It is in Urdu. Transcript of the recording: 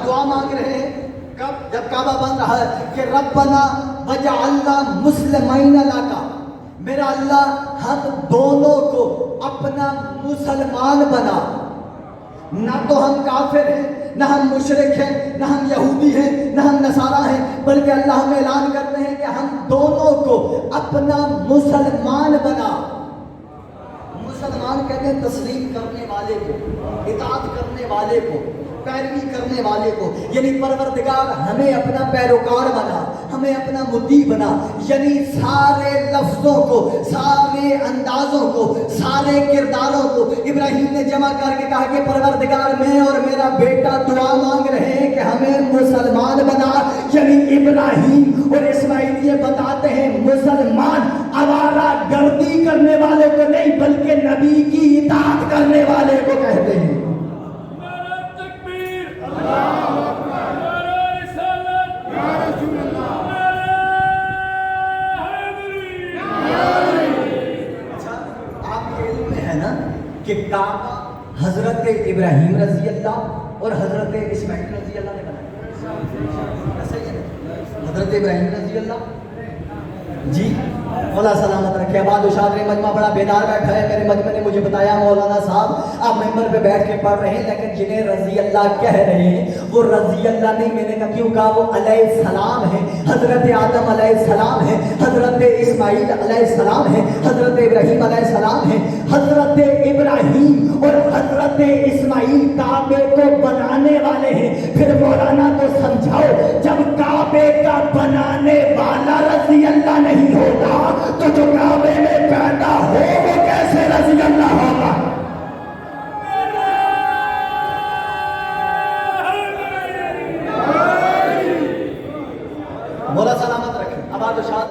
دعا مانگ رہے ہیں کب؟ جب کعبہ بن رہا ہے کہ ربنا وجعلنا مسلمین لک، میرا اللہ ہم دونوں کو اپنا مسلمان بنا. نہ تو ہم کافر ہیں، نہ ہم مشرک ہیں، نہ ہم یہودی ہیں، نہ ہم نصارہ ہیں، بلکہ اللہ ہمیں اعلان کرتے ہیں کہ ہم دونوں کو اپنا مسلمان بنا. مسلمان کہتے ہیں تسلیم کرنے والے کو، اطاعت کرنے والے کو، پیروی کرنے والے کو. یعنی پروردگار ہمیں اپنا پیروکار بنا، ہمیں اپنا مطیع بنا. یعنی سارے لفظوں کو، سارے اندازوں کو، سارے کرداروں کو ابراہیم نے جمع کر کے کہا کہ پروردگار میں اور میرا بیٹا دعا مانگ رہے ہیں کہ ہمیں مسلمان بنا. یعنی ابراہیم اور اسماعیل یہ بتاتے ہیں مسلمان آوارہ گردی کرنے والے کو نہیں بلکہ نبی کی اطاعت کرنے والے کو کہتے ہیں. کہ کعبہ حضرت ابراہیم رضی اللہ اور حضرت اسماعیل رضی اللہ نے بنایا. حضرت ابراہیم رضی اللہ جی مولا سلامت رکھے. آباد و شادر مجمع بڑا بیدار بیٹھا ہے. میرے مجمع نے مجھے بتایا مولانا صاحب آپ ممبر پہ بیٹھ کے پڑھ رہے ہیں لیکن جنہیں رضی اللہ کہہ رہے ہیں وہ رضی اللہ نہیں. میں نے کہا کیوں کہا؟ وہ علیہ السلام ہے. حضرت آدم علیہ السلام ہے، حضرت اسماعیل علیہ السلام ہے، حضرت ابراہیم علیہ السلام ہے. حضرت ابراہیم اور حضرت اسماعیل کعبے کو بنانے والے ہیں. پھر مولانا کو سمجھاؤ جب کعبے کا بنانے والا رضی اللہ نہیں ہوتا تو جو کعبے میں پیدا ہو وہ کیسے رضی اللہ ہوگا؟ مولا سلامت رکھے. آباد و شاد